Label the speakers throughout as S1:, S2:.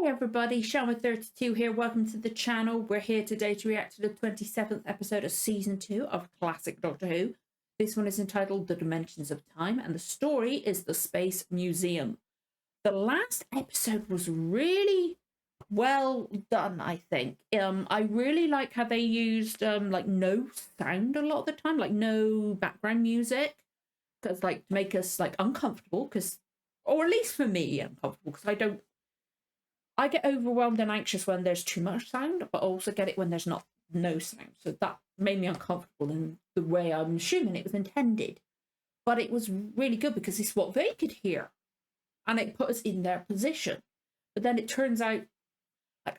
S1: Hey everybody, Sharma32 here. Welcome to the channel. We're here today to react to the 27th episode of Season 2 of Classic Doctor Who. This one is entitled The Dimensions of Time, and the story is the Space Museum. The last episode was really well done, I think. I really like how they used like no sound a lot of the time, like no background music, because like to make us like uncomfortable, or at least for me uncomfortable, because I get overwhelmed and anxious when there's too much sound, but also get it when there's no sound. So that made me uncomfortable in the way I'm assuming it was intended. But it was really good because it's what they could hear. And it put us in their position. But then it turns out, like,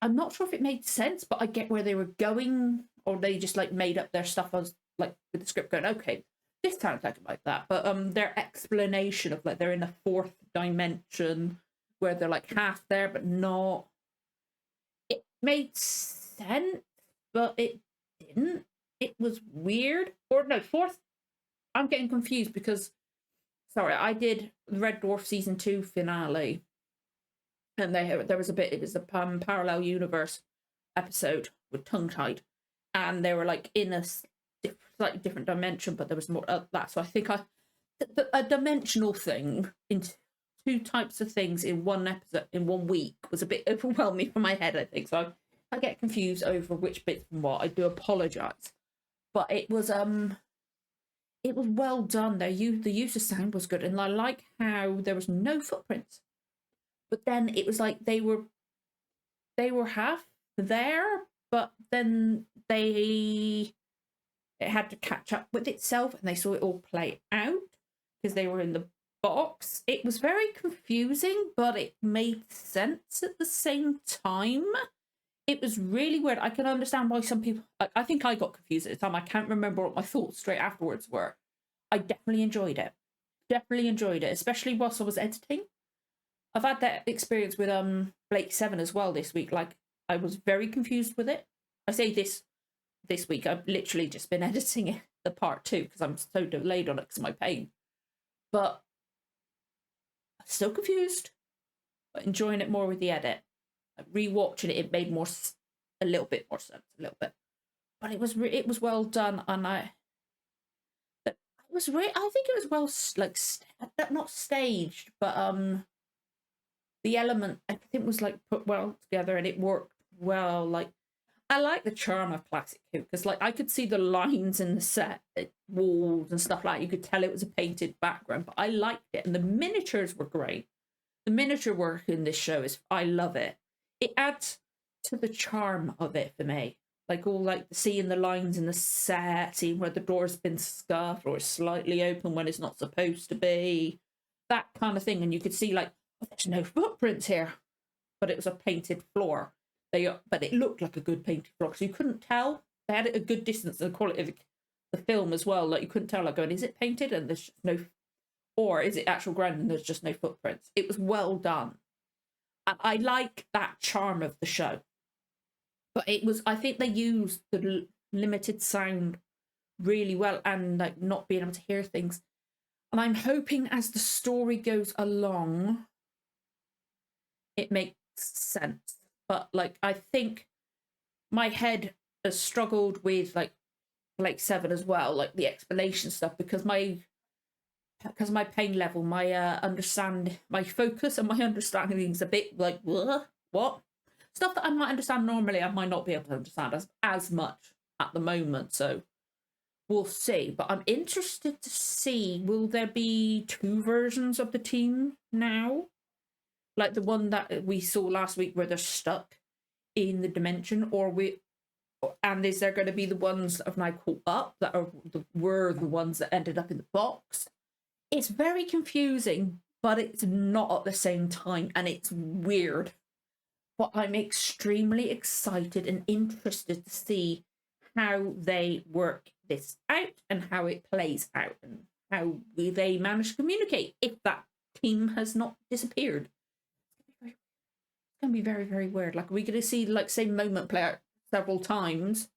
S1: I'm not sure if it made sense, but I get where they were going, or they just like made up their stuff as like with the script going, okay, this sounds like that. But their explanation of like they're in a fourth dimension where they're like half there but not, it made sense, but it didn't. It was weird. Or no, fourth, I'm getting confused because sorry, I did the Red Dwarf season 2 finale, and there was a bit, it was a parallel universe episode with tongue tied, and they were like in a slightly different dimension, but there was more of that. So I think a dimensional thing into two types of things in one episode in 1 week was a bit overwhelming for my head, I think. So I get confused over which bits and what. I do apologize, but it was well done. The use of sound was good, and I like how there was no footprints, but then it was like they were half there, but then it had to catch up with itself, and they saw it all play out because they were in the box. It was very confusing, but it made sense at the same time. It was really weird. I can understand why some people, I think I got confused at the time. I can't remember what my thoughts straight afterwards were. I definitely enjoyed it. Definitely enjoyed it, especially whilst I was editing. I've had that experience with Blake 7 as well this week. Like, I was very confused with it. I say this week. I've literally just been editing it, the part 2, because I'm so delayed on it because of my pain. But still confused, but enjoying it more with the edit. Rewatching it, it made a little bit more sense, a little bit. But it was well done, and I think it was well, like, not staged, but the element, everything was like put well together, and it worked well. Like, I like the charm of Classic Who, because like I could see the lines in the set, walls and stuff like that. You could tell it was a painted background, but I liked it, and the miniatures were great. The miniature work in this show I love it. It adds to the charm of it for me. Like all like seeing the lines in the set, seeing where the door's been scuffed or is slightly open when it's not supposed to be, that kind of thing. And you could see like, oh, there's no footprints here, but it was a painted floor. But it looked like a good painted floor, so you couldn't tell. They had it a good distance, and the quality of the film as well. Like you couldn't tell, like going, is it painted and there's just no, or is it actual ground and there's just no footprints? It was well done, and I like that charm of the show. But I think they used the limited sound really well, and like not being able to hear things. And I'm hoping as the story goes along, it makes sense. But like I think my head has struggled with like 7 as well, like the explanation stuff, because my pain level, my my focus and my understanding is a bit like what stuff that I might understand normally, I might not be able to understand as much at the moment. So we'll see. But I'm interested to see, will there be 2 versions of the team now? Like the one that we saw last week where they're stuck in the dimension, and is there going to be the ones that have now caught up that were the ones that ended up in the box? It's very confusing, but it's not at the same time, and it's weird. But I'm extremely excited and interested to see how they work this out and how it plays out and how they manage to communicate if that team has not disappeared. It's going to be very, very weird. Like, are we going to see, like, same moment play out several times,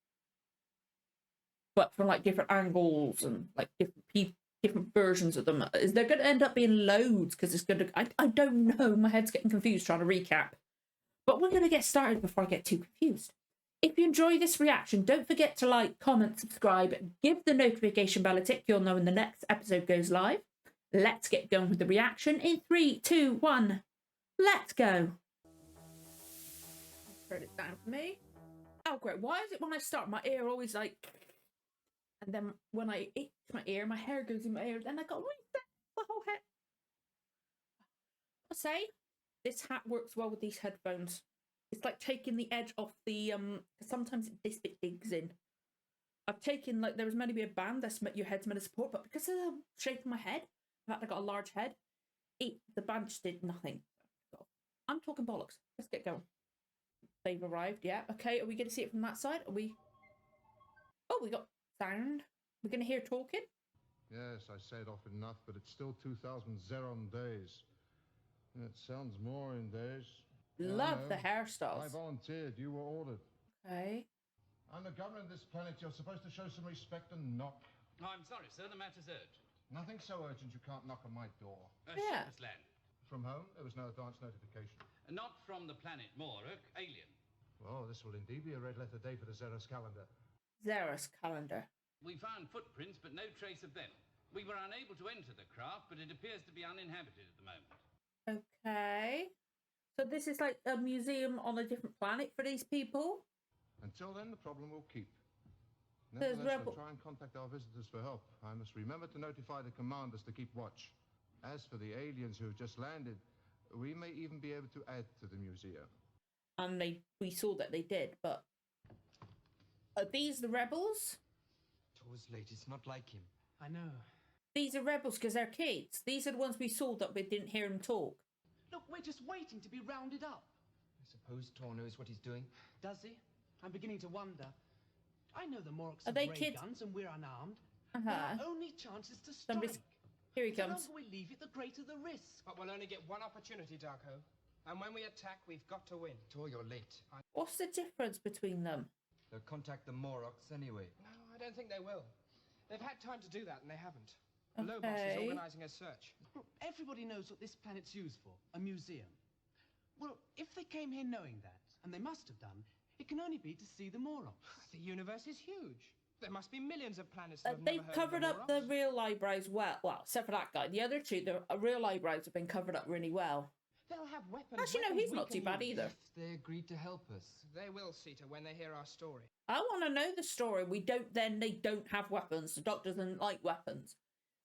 S1: but from, like, different angles and, like, different versions of them? Is there going to end up being loads? Because it's going to... I don't know. My head's getting confused trying to recap But we're going to get started before I get too confused. If you enjoy this reaction, don't forget to like, comment, subscribe, give the notification bell a tick. You'll know when the next episode goes live. Let's get going with the reaction in 3, 2, 1. Let's go. Turn it down for me. Oh, great. Why is it when I start, my ear always like... And then when I itch my ear, my hair goes in my ear. Then I go, what is that? The whole head. I'll say, this hat works well with these headphones. It's like taking the edge off the, sometimes this bit digs in. I've taken, like, there was meant to be a band that's your head's meant to support, but because of the shape of my head, the fact I got a large head, the band just did nothing. I'm talking bollocks. Let's get going. They've arrived, yeah. Okay, are we going to see it from that side? Are we... Oh, we got sound. We're going to hear talking?
S2: Yes, I say it often enough, but it's still 2,000 Xeron days. It sounds more in days.
S1: Love the hairstyles.
S2: I volunteered. You were ordered.
S1: Okay.
S2: I'm the governor of this planet. You're supposed to show some respect and knock.
S3: Oh, I'm sorry, sir. The matter's urgent.
S2: Nothing so urgent you can't knock on my door.
S1: Yeah.
S3: Ship has landed.
S2: From home, there was no advance notification.
S3: Not from the planet Morok, alien.
S2: Oh, this will indeed be a red-letter day for the Xeros calendar.
S1: Xeros calendar.
S3: We found footprints, but no trace of them. We were unable to enter the craft, but it appears to be uninhabited at the moment.
S1: Okay. So this is like a museum on a different planet for these people?
S2: Until then, the problem will keep.
S1: There's
S2: Nevertheless, we'll try and contact our visitors for help. I must remember to notify the commanders to keep watch. As for the aliens who have just landed, we may even be able to add to the museum.
S1: And we saw that they did, but... Are these the rebels?
S4: Tor's late. It's not like him.
S5: I know.
S1: These are rebels because they're kids. These are the ones we saw that we didn't hear them talk.
S5: Look, we're just waiting to be rounded up.
S4: I suppose Tor knows what he's doing.
S5: Does he? I'm beginning to wonder. I know the Moroks
S1: Are
S5: have
S1: they
S5: ray
S1: kids?
S5: guns and we're unarmed.
S1: Uh-huh.
S5: Our only chance is to
S1: Somebody's...
S5: strike.
S1: Here he
S5: The
S1: comes.
S5: longer we leave it, the greater the risk.
S6: But we'll only get one opportunity, Darko. And when we attack, we've got to win.
S4: Tor, you're late.
S1: What's the difference between them?
S4: They'll contact the Moroks anyway.
S6: No, I don't think they will. They've had time to do that, and they haven't. Lobos is
S1: Okay.
S6: organising a search.
S5: Look, everybody knows what this planet's used for, a museum. Well, if they came here knowing that, and they must have done, it can only be to see the Moroks.
S6: The universe is huge. There must be millions of planets that have
S1: They've
S6: never heard
S1: covered
S6: of
S1: up the
S6: Moroks.
S1: real eyebrows well, except for that guy. The other two, the real eyebrows have been covered up really well.
S6: They'll have weapons.
S1: Actually, no,
S6: weapons
S1: he's
S6: we
S1: not
S6: can
S1: too bad
S6: use.
S1: either.
S4: If they agreed to help us.
S6: They will, Sita, when they hear our story.
S1: I want to know the story. They don't have weapons. The Doctor doesn't like weapons.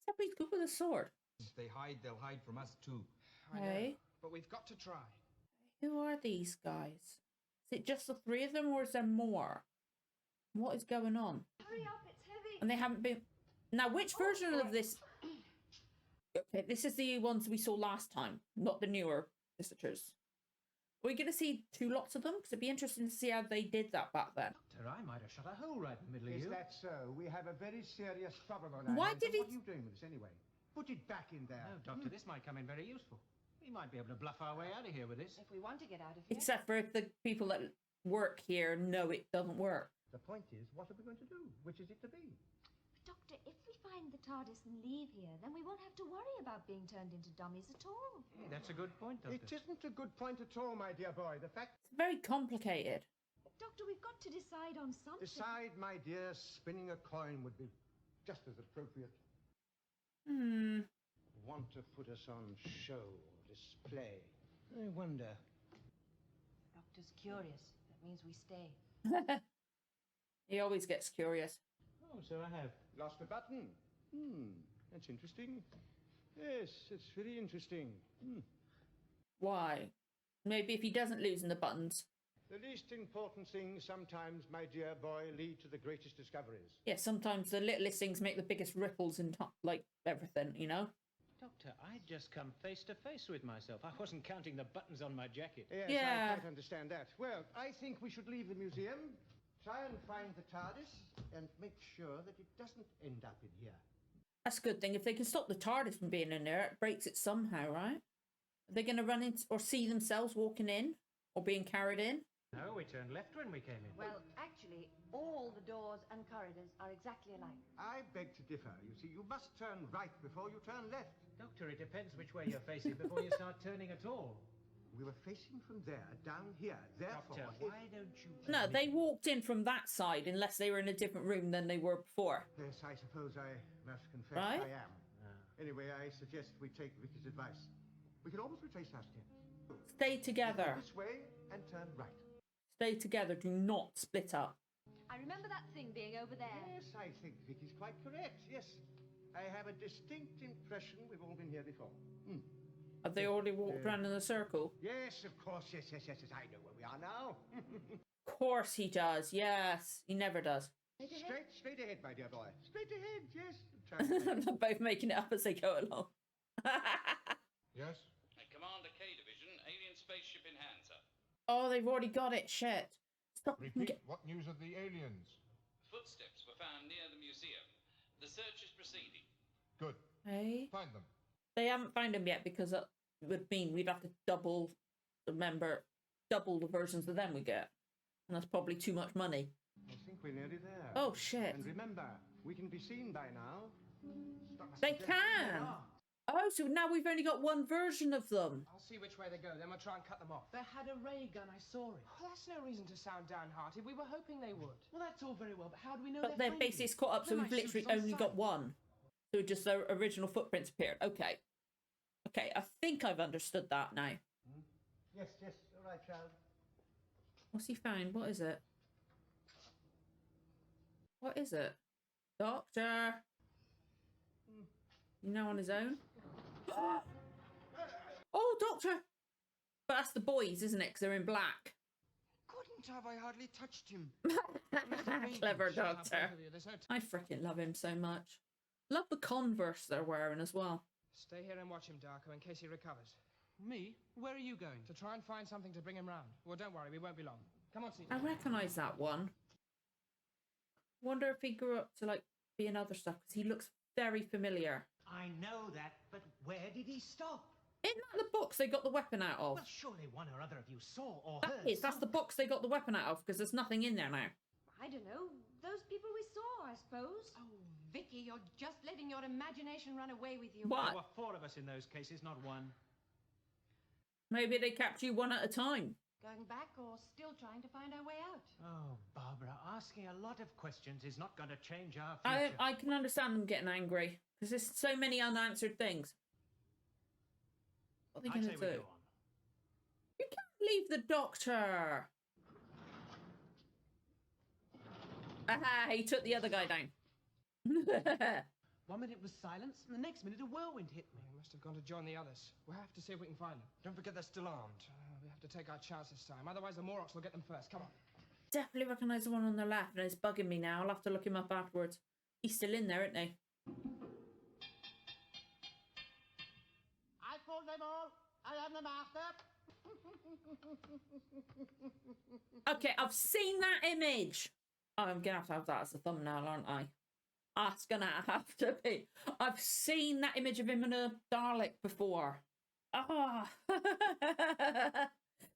S1: Except he's good with a sword.
S4: If they hide, they'll hide from us too.
S6: I know,
S1: Okay.
S6: but we've got to try.
S1: Who are these guys? Is it just the three of them or is there more? What is going on?
S7: Hurry up, it's heavy.
S1: And they haven't been... Now, which version of this... Okay, this is the ones we saw last time, not the newer visitors. Are we going to see two lots of them? Because it'd be interesting to see how they did that back then.
S5: Doctor, I might have shut a hole right in the middle of
S8: Is
S5: you.
S8: that so? We have a very serious problem on our
S1: Why
S8: hands.
S1: did
S8: And
S1: he-
S8: What are you doing with this anyway? Put it back in there.
S5: No, Doctor, this might come in very useful. We might be able to bluff our way out of here with this.
S7: If we want to get out of here.
S1: Except for if the people that work here know it doesn't work.
S8: The point is, what are we going to do? Which is it to be?
S7: Doctor, if we find the TARDIS and leave here, then we won't have to worry about being turned into dummies at all.
S5: Hey, that's a good point, Doctor.
S8: It isn't a good point at all, my dear boy. The fact...
S1: It's very complicated.
S7: Doctor, we've got to decide on something.
S8: Decide, my dear, spinning a coin would be just as appropriate. Want to put us on show or display? I wonder.
S7: Doctor's curious. That means we stay.
S1: He always gets curious.
S5: Oh, so I have.
S8: Lost a button. That's interesting. Yes, it's very interesting.
S1: Why? Maybe if he doesn't loosen the buttons.
S8: The least important things sometimes, my dear boy, lead to the greatest discoveries.
S1: Yeah, sometimes the littlest things make the biggest ripples in like everything, you know?
S5: Doctor, I'd just come face to face with myself. I wasn't counting the buttons on my jacket.
S8: Yes,
S1: Yeah.
S8: I quite understand that. Well, I think we should leave the museum, try and find the TARDIS, and make sure that it doesn't end up in here.
S1: That's a good thing. If they can stop the TARDIS from being in there, it breaks it somehow, right? Are they going to run into or see themselves walking in or being carried in?
S5: No, we turned left when we came in.
S7: Well, actually, all the doors and corridors are exactly alike.
S8: I beg to differ. You see, you must turn right before you turn left.
S5: Doctor, it depends which way you're facing before you start turning at all.
S8: We were facing from there down here. Therefore,
S4: Doctor, why don't you...
S1: No, they walked in from that side unless they were in a different room than they were before.
S8: Yes, I suppose I must confess
S1: Right?
S8: I am. Anyway, I suggest we take Vicky's advice. We can always retrace our steps.
S1: Stay together.
S8: This way and turn right.
S1: Stay together. Do not split up.
S7: I remember that thing being over there.
S8: Yes, I think Vicky's quite correct. Yes, I have a distinct impression we've all been here before.
S1: Have they already walked around in a circle?
S8: Yes, of course. Yes. I know where we are now.
S1: Of course he does. Yes. He never does.
S8: Straight ahead, my dear boy. Straight ahead, yes. Try
S1: They're both making it up as they go along.
S2: Yes?
S3: Commander K Division, alien spaceship in hand, sir.
S1: Oh, they've already got it. Shit. Stop.
S2: Repeat, what news of the aliens?
S3: Footsteps were found near the museum. The search is proceeding.
S2: Good.
S1: Hey.
S2: Find them.
S1: They haven't found him yet because that would mean we'd have to double the versions of them we get. And that's probably too much money.
S8: I think we're nearly there.
S1: Oh, shit.
S8: And remember, we can be seen by now.
S1: They can! Oh, so now we've only got one version of them.
S6: I'll see which way they go, then we'll try and cut them off.
S5: They had a ray gun, I saw it.
S6: Well, that's no reason to sound downhearted. We were hoping they would.
S5: Well, that's all very well, but how do we know
S1: But
S5: they're
S1: their base
S5: friendly?
S1: is caught up, so
S5: They
S1: we've
S5: might shoot
S1: literally
S5: us on
S1: only
S5: sight.
S1: got one. So just their original footprints appeared. Okay. Okay, I think I've understood that now.
S8: Yes, all right, child.
S1: What's he found? What is it? What is it? Doctor! You know, on his own? Oh, Doctor! But that's the boys, isn't it? Because they're in black.
S4: Couldn't have, I hardly touched him.
S1: Clever
S6: Shut up,
S1: Doctor.
S6: both of you. There's no
S1: I freaking love him so much. Love the Converse they're wearing as well.
S6: Stay here and watch him, Darko, in case he recovers.
S5: Me? Where are you going?
S6: To try and find something to bring him round. Well, don't worry, we won't be long. Come on, Caesar.
S1: I recognise that one. Wonder if he grew up to, like, be in other stuff, because he looks very familiar.
S9: I know that, but where did he stop?
S1: Isn't that the box they got the weapon out of?
S9: Well, surely one or other of you saw or
S1: That
S9: heard.
S1: is, that's the box they got the weapon out of, because there's nothing in there now.
S7: I don't know. Those people we saw, I suppose.
S10: Oh, Vicky, you're just letting your imagination run away with you.
S1: What?
S9: There were 4 of us in those cases, not one.
S1: Maybe they capture you one at a time.
S10: Going back or still trying to find our way out?
S9: Oh, Barbara, asking a lot of questions is not going to change our
S1: I
S9: future.
S1: I can understand them getting angry, because there's so many unanswered things. What are they
S9: I'd
S1: going
S9: say
S1: to
S9: we
S1: do?
S9: go on.
S1: You can't leave the doctor. Aha, he took the other guy down.
S5: 1 minute was silence, and the next minute a whirlwind hit me.
S6: They must have gone to join the others. We'll have to see if we can find them.
S4: Don't forget they're still armed.
S6: We have to take our chance this time. Otherwise, the Moroks will get them first. Come on.
S1: Definitely recognise the one on the left, and it's bugging me now. I'll have to look him up afterwards. He's still in there, isn't he?
S9: I told them all, I am the master.
S1: Okay, I've seen that image. Oh, I'm going to have that as a thumbnail, aren't I? That's going to have to be. I've seen that image of him in a Dalek before. Ah. Did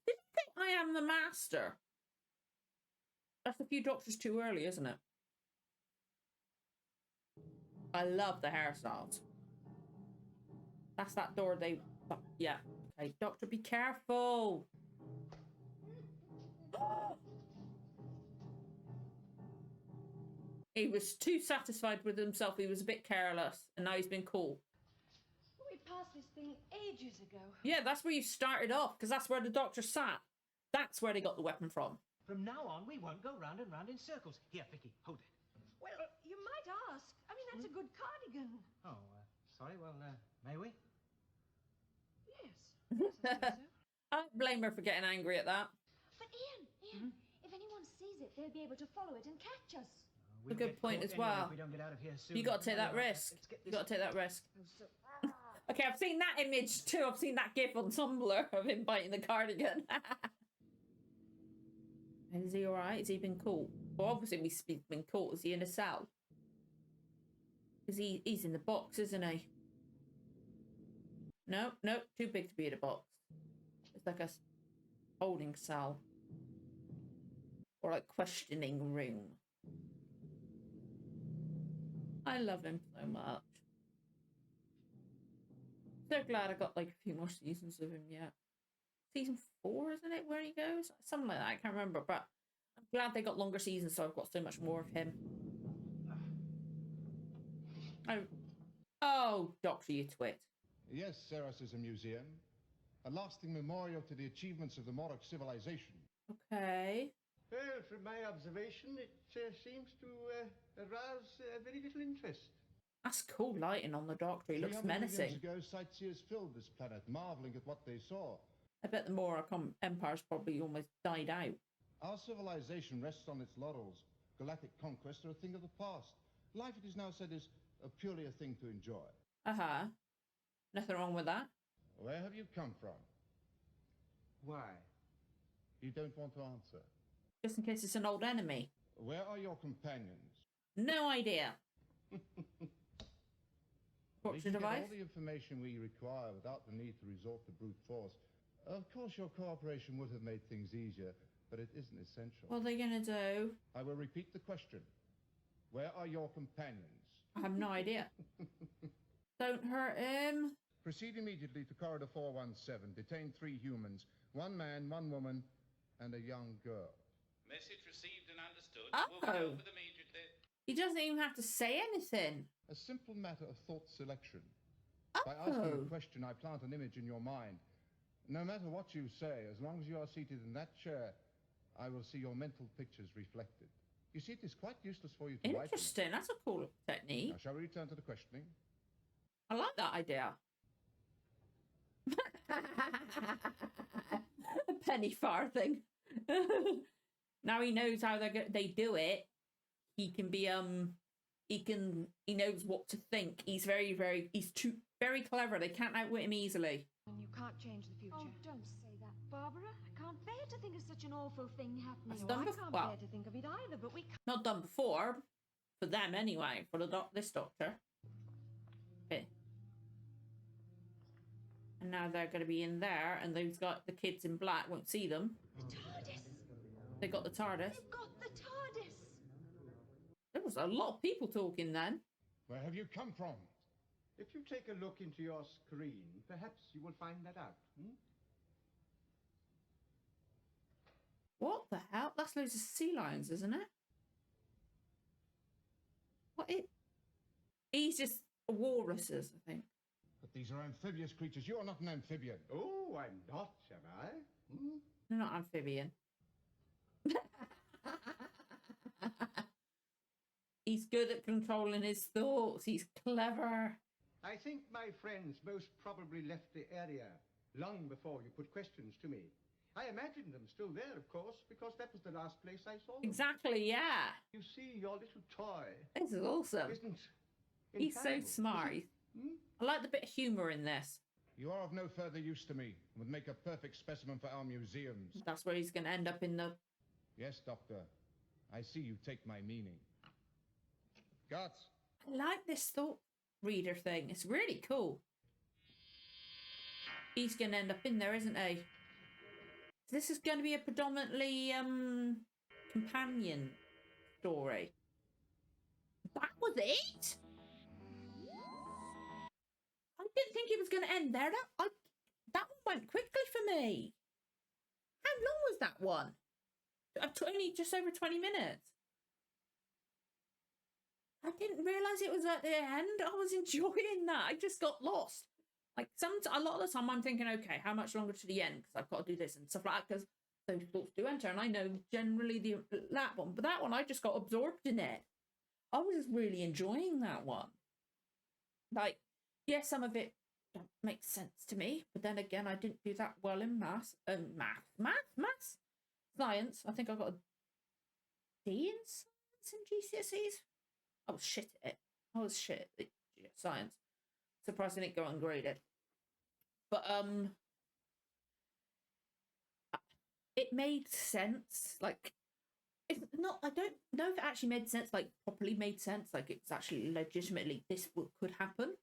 S1: you think I am the master? That's a few doctors too early, isn't it? I love the hairstyles. That's that door they... Yeah. Okay, Doctor, be careful. He was too satisfied with himself. He was a bit careless. And now he's been cool.
S10: We passed this thing ages ago.
S1: Yeah, that's where you started off. Because that's where the doctor sat. That's where they got the weapon from.
S9: From now on, we won't go round and round in circles. Here, Vicky, hold it.
S10: Well, you might ask. I mean, that's a good cardigan.
S9: Oh, sorry, well, may we?
S10: Yes. Yes, I suppose so.
S1: I don't blame her for getting angry at that.
S7: But Ian, if anyone sees it, they'll be able to follow it and catch us.
S9: We'll
S1: good
S9: get
S1: point
S9: caught
S1: as
S9: anyway
S1: well.
S9: If we don't get out of here soon.
S1: You got to take that
S9: Anyway,
S1: risk.
S9: let's get
S1: You
S9: this-
S1: got to take that risk. Okay, I've seen that image too. I've seen that gif on Tumblr of him biting the cardigan. Is he alright? Has he been caught? Well, obviously he's been caught. Is he in a cell? Because he's in the box, isn't he? No, too big to be in a box. It's like a holding cell. Or like questioning room. I love him so much. So glad I got like a few more seasons of him yet. season 4, isn't it, where he goes? Something like that, I can't remember, but I'm glad they got longer seasons, so I've got so much more of him. Oh, Doctor, you twit.
S2: Yes, Ceres is a museum. A lasting memorial to the achievements of the Morok civilization.
S1: Okay.
S8: Well, from my observation, it seems to arouse very little interest.
S1: That's cool lighting on the Doctor. He looks
S2: 300 years
S1: menacing.
S2: ago, sightseers filled this planet, marveling at what they saw.
S1: I bet the Morok Empire's probably almost died out.
S2: Our civilization rests on its laurels. Galactic conquests are a thing of the past. Life, it is now said, is purely a thing to enjoy.
S1: Uh-huh. Nothing wrong with that.
S2: Where have you come from?
S8: Why?
S2: You don't want to answer.
S1: Just in case it's an old enemy.
S2: Where are your companions?
S1: No idea.
S2: We
S1: What's
S2: can
S1: your
S2: get
S1: device?
S2: all the information we require without the need to resort to brute force. Of course, your cooperation would have made things easier, but it isn't essential.
S1: What are they going to do?
S2: I will repeat the question. Where are your companions?
S1: I have no idea. Don't hurt him.
S2: Proceed immediately to Corridor 417. Detain 3 humans. 1 man, 1 woman, and a young girl.
S3: Message received and understood.
S1: Oh.
S3: We'll be over them immediately.
S1: He doesn't even have to say anything.
S2: A simple matter of thought selection.
S1: Oh.
S2: By asking a question, I plant an image in your mind. No matter what you say, as long as you are seated in that chair, I will see your mental pictures reflected. You see, it is quite useless for you to write.
S1: Interesting. That's a cool technique.
S2: Now, shall we return to the questioning?
S1: I like that idea. A penny farthing. Now he knows how they do it. He can be he knows what to think. He's very very clever. They can't outwit him easily.
S10: And you can't change the future.
S7: Oh, don't say that, Barbara. I can't bear to think of such an awful thing happening.
S1: That's
S10: No,
S1: done
S10: I
S1: before.
S10: can't
S1: Well,
S10: bear to think of it either, but we can't.
S1: not done before. For them anyway. For this Doctor. Okay. And now they're going to be in there, and they've got the kids in black. Won't see them.
S7: The TARDIS!
S1: They got the TARDIS.
S7: They've got the TARDIS!
S1: There was a lot of people talking then.
S2: Where have you come from?
S8: If you take a look into your screen, perhaps you will find that out.
S1: What the hell? That's loads of sea lions, isn't it? What it? He's just walruses, I think.
S2: But these are amphibious creatures. You are not an amphibian.
S8: Oh, I'm not, am I?
S1: They're not amphibian. He's good at controlling his thoughts. He's clever.
S8: I think my friends most probably left the area long before you put questions to me. I imagined them still there, of course, because that was the last place I saw them.
S1: Exactly, yeah.
S8: You see, your little toy
S1: This is awesome.
S8: isn't
S1: He's so
S8: infallible, is
S1: smart.
S8: it?
S1: I like the bit of humour in this.
S2: You are of no further use to me and would make a perfect specimen for our museums.
S1: That's where he's going to end up in the...
S2: Yes, Doctor. I see you take my meaning. Guts.
S1: I like this thought reader thing. It's really cool. He's going to end up in there, isn't he? This is going to be a predominantly companion story. That was it? I didn't think it was going to end there. That one went quickly for me. How long was that one? Only just over 20 minutes. I didn't realise it was at the end. I was enjoying that. I just got lost. Like a lot of the time I'm thinking, okay, how much longer to the end? Because I've got to do this and stuff like that. Because those thoughts do enter, and I know generally that one. But that one, I just got absorbed in it. I was just really enjoying that one. Like, yeah, some of it don't make sense to me, but then again, I didn't do that well in maths. Science. I think I got a D in science in GCSEs. I was shit at it. I was shit at science. Surprised I didn't go ungraded. But it made sense. Like, it's not. I don't know if it actually made sense. Like, properly made sense. Like, it's actually legitimately this could happen.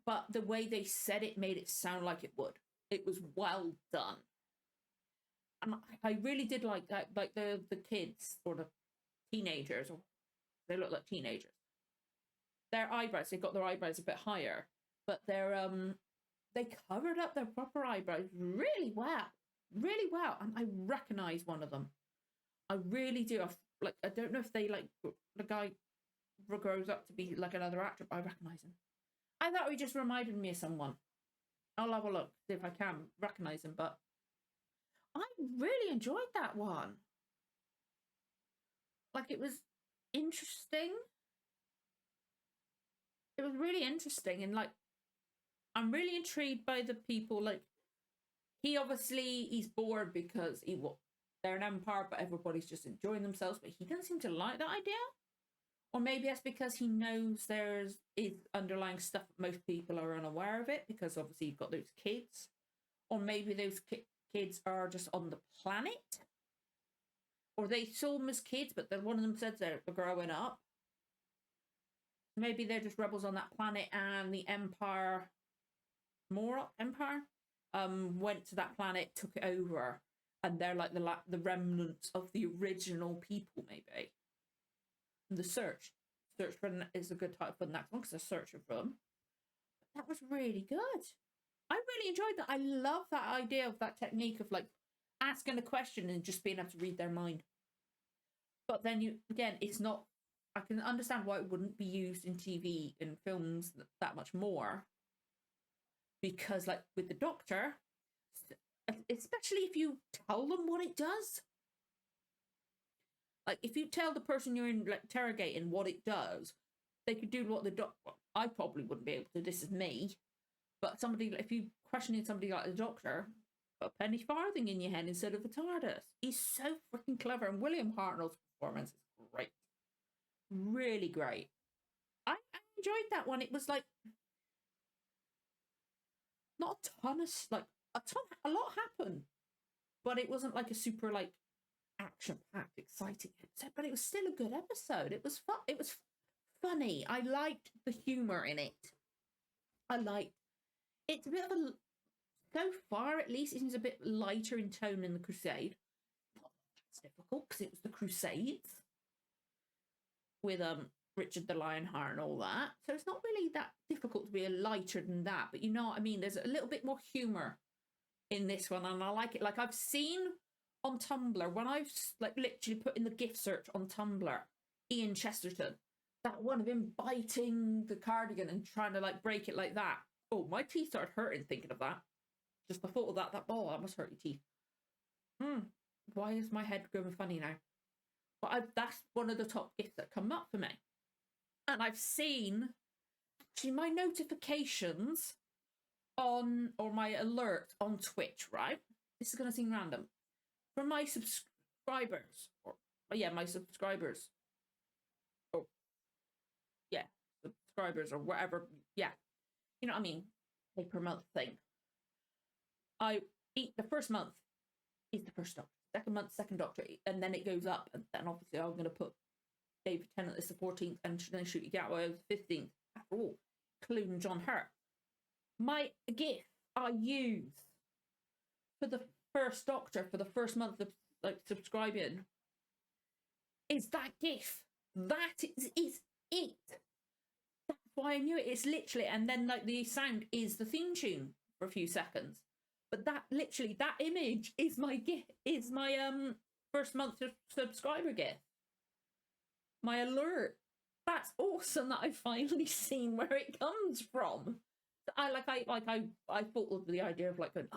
S1: But the way they said it made it sound like it would. It was well done. And I really did like that. Like the kids or the teenagers, or they look like teenagers. Their eyebrows, they've got their eyebrows a bit higher, but their they covered up their proper eyebrows really well. Really well. And I recognise one of them. I really do. I don't know if they, like, the guy grows up to be like another actor, but I recognise him. I thought he just reminded me of someone. I'll have a look, see if I can recognise him, but I really enjoyed that one. Like, it was interesting. It was really interesting, and, like, I'm really intrigued by the people. Like, he's bored because they're an empire, but everybody's just enjoying themselves, but he doesn't seem to like that idea. Or maybe that's because he knows is underlying stuff that most people are unaware of it, because obviously you've got those kids. Or maybe those kids are just on the planet. Or they saw them as kids, but then one of them said they're growing up. Maybe they're just rebels on that planet, and the Empire, Morok Empire, went to that planet, took it over, and they're like the remnants of the original people, maybe. And the search for is a good title for the next one, because they're searching for them. But that was really good. I really enjoyed that. I love that idea of that technique of, like, asking a question and just being able to read their mind. But then it's not. I can understand why it wouldn't be used in TV and films that much more. Because, like, with the Doctor, especially if you tell them what it does. Like, if you tell the person you're interrogating what it does, they could do what the Doctor. I probably wouldn't be able to. This is me. But if you questioning somebody like the Doctor, put a penny farthing in your head instead of a TARDIS. He's so freaking clever, and William Hartnell's performance is great. Really great. I enjoyed that one. It was like not a ton of a lot happened, but it wasn't like a super, like, action-packed, exciting episode. But it was still a good episode. It was fun. It was funny. I liked the humor in it. It's a bit of a, so far at least, it seems a bit lighter in tone in the Crusade. It's difficult because it was the Crusades with Richard the Lionheart and all that. So it's not really that difficult to be lighter than that. But you know what I mean? There's a little bit more humor in this one, and I like it. Like, I've seen on Tumblr, when I've, like, literally put in the gift search on Tumblr, Ian Chesterton, that one of him biting the cardigan and trying to, like, break it like that. Oh, my teeth started hurting thinking of that. Just the thought of that that must hurt your teeth. Why is my head going funny now? But that's one of the top gifts that come up for me. And I've seen, actually, my notifications on, or my alert on Twitch, right? This is going to seem random. For my subscribers, my subscribers. Subscribers or whatever. Yeah. You know what I mean? Pay per month thing. The first month is the first Doctor. Second month, second Doctor. And then it goes up. And then obviously I'm going to put David Tennant as the 14th and then Shooty Gatwa as the 15th. After all, including John Hurt. My gift I use for the first Doctor, for the first month of, like, subscribing, is that gift. That is it. That's why I knew it. It's literally, and then, like, the sound is the theme tune for a few seconds. But that literally, that image is my gift, is my first month of subscriber gift. My alert. That's awesome that I've finally seen where it comes from. I thought of the idea of, like, going,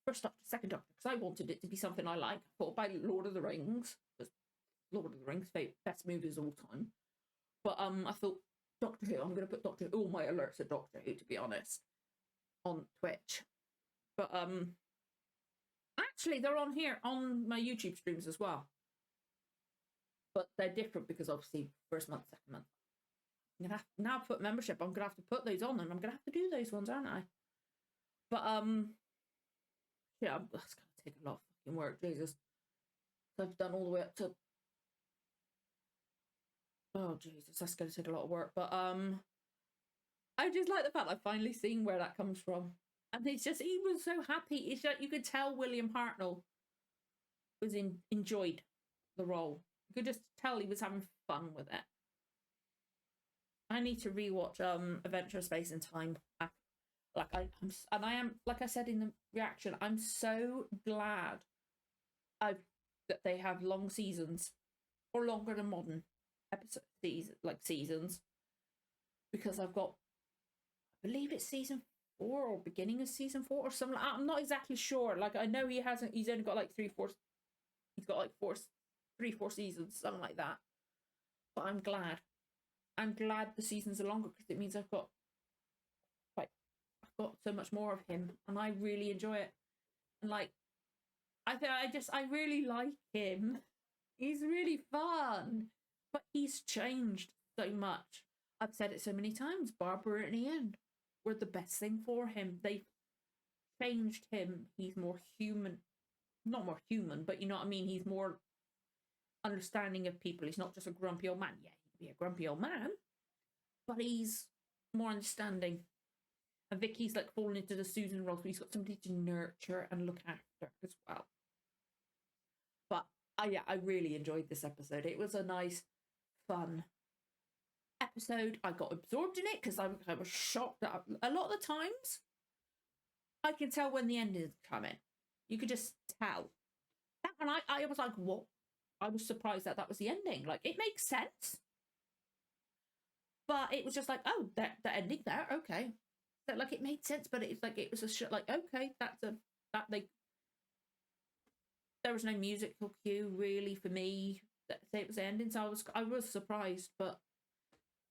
S1: first Doctor, second Doctor, because I wanted it to be something I like. I thought by Lord of the Rings, because Lord of the Rings, best movies of all time. But I thought Doctor Who. I'm going to put Doctor Who. All my alerts are Doctor Who, to be honest, on Twitch. But actually, they're on here on my YouTube streams as well. But they're different because obviously first month, second month. I'm gonna have to now put membership. I'm gonna have to put those on, and I'm gonna have to do those ones, aren't I? But yeah, that's gonna take a lot of fucking work, Jesus. I've done all the way up to. Oh Jesus, that's gonna take a lot of work. But I just like the fact I've finally seen where that comes from, and it's just he was so happy. It's like you could tell William Hartnell was enjoyed the role. You could just tell he was having fun with it. I need to rewatch Adventure of Space and Time. Like I am, like I said in the reaction, I'm so glad that they have long seasons, or longer than modern seasons, because I've got, I believe it's season 4 or beginning of season 4 or something. I'm not exactly sure. Like I know he's only got like 3-4. He's got like 3-4 seasons, something like that. But I'm glad. I'm glad the seasons are longer because it means I've got so much more of him, and I really enjoy it. And like, I really like him. He's really fun, but he's changed so much. I've said it so many times. Barbara and Ian were the best thing for him. They changed him. He's more human. Not more human, but you know what I mean? He's more understanding of people. He's not just a grumpy old man. Yeah, he can be a grumpy old man, but he's more understanding. And Vicky's like falling into the Susan role, so he's got somebody to nurture and look after as well. But I really enjoyed this episode. It was a nice, fun episode. I got absorbed in it because I was shocked that a lot of the times I can tell when the ending is coming. You could just tell. That one, I was like, what? I was surprised that was the ending. Like, it makes sense. But it was just like, oh, the ending there, okay. So, like, it made sense, but it's like, it was a shit, like, okay, there was no musical cue really for me that say it was ending, so I was surprised, but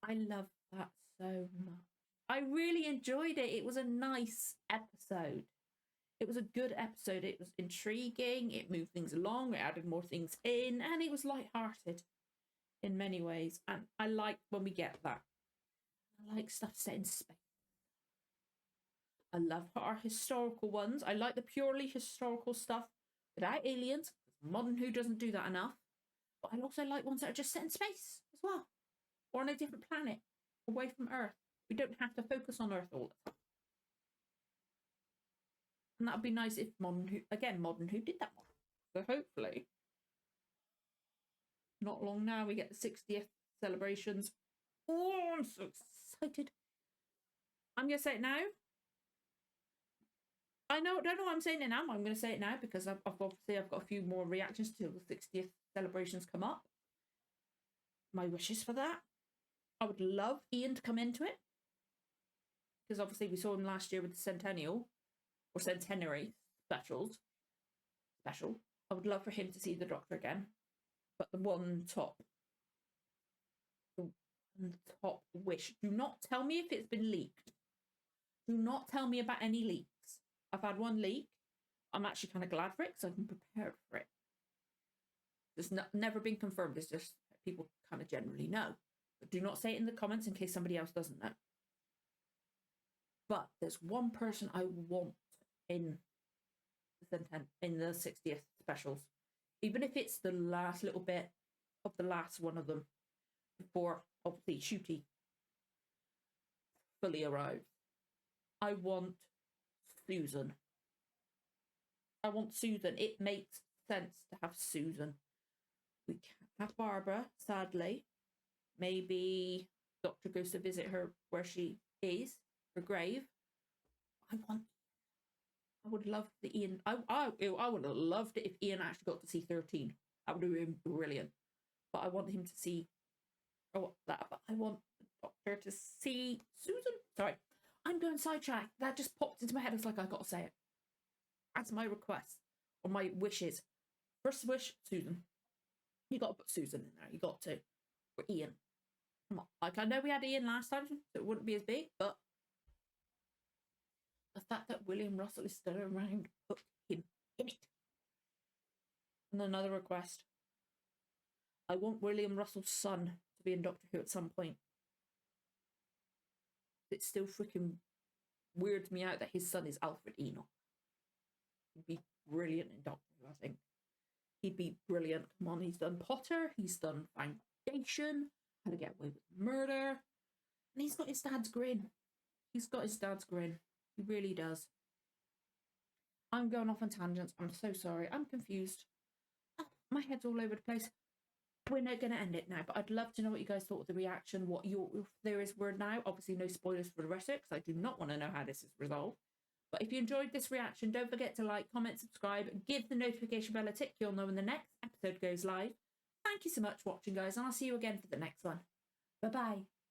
S1: I loved that so much. I really enjoyed it. It was a nice episode. It was a good episode. It was intriguing. It moved things along. It added more things in, and it was light-hearted in many ways. And I like when we get that. I like stuff set in space. I love our historical ones. I like the purely historical stuff without aliens. Modern Who doesn't do that enough. But I also like ones that are just set in space as well, or on a different planet, away from Earth. We don't have to focus on Earth all the time. And that would be nice if Modern Who did that one. So hopefully, not long now, we get the 60th celebrations. Oh, I'm so excited. I'm going to say it now. I don't know why I'm saying it now. I'm going to say it now because I've got a few more reactions to the 60th celebrations come up. My wishes for that. I would love Ian to come into it, because obviously we saw him last year with the centennial or centenary special. I would love for him to see the Doctor again, but the top wish. Do not tell me if it's been leaked. Do not tell me about any leaks. I've had one leak. I'm actually kind of glad for it because I've been prepared for it. It's never been confirmed. It's just people kind of generally know. But do not say it in the comments in case somebody else doesn't know. But there's one person I want in the 60th specials, even if it's the last little bit of the last one of them before obviously Shooty fully arrives. I want Susan. I want Susan. It makes sense to have Susan. We can't have Barbara, sadly. Maybe Doctor goes to visit her where she is, her grave. I would love the Ian. I would have loved it if Ian actually got to see 13. That would have been brilliant. But I want him to see. But I want the Doctor to see Susan. Sorry, I'm going sidetracked. That just popped into my head. It's like I got to say it. That's my request or my wishes. First wish, Susan. You got to put Susan in there. You got to. For Ian. Come on. Like, I know we had Ian last time, so it wouldn't be as big, but the fact that William Russell is still around, put him in it. And another request. I want William Russell's son to be in Doctor Who at some point. It still freaking weirds me out that his son is Alfred Enoch. He'd be brilliant in Doctor Who, I think. He'd be brilliant. Come on, he's done Potter, he's done Foundation, How to Get Away with Murder, and he's got his dad's grin. He's got his dad's grin. He really does. I'm going off on tangents. I'm so sorry. I'm confused. Oh, my head's all over the place. we're not going to end it now, but I'd love to know what you guys thought of the reaction, what your theories were now. Obviously, no spoilers for the rest of it, because I do not want to know how this is resolved. But if you enjoyed this reaction, don't forget to like, comment, subscribe, give the notification bell a tick. You'll know when the next episode goes live. Thank you so much for watching, guys, and I'll see you again for the next one. Bye-bye.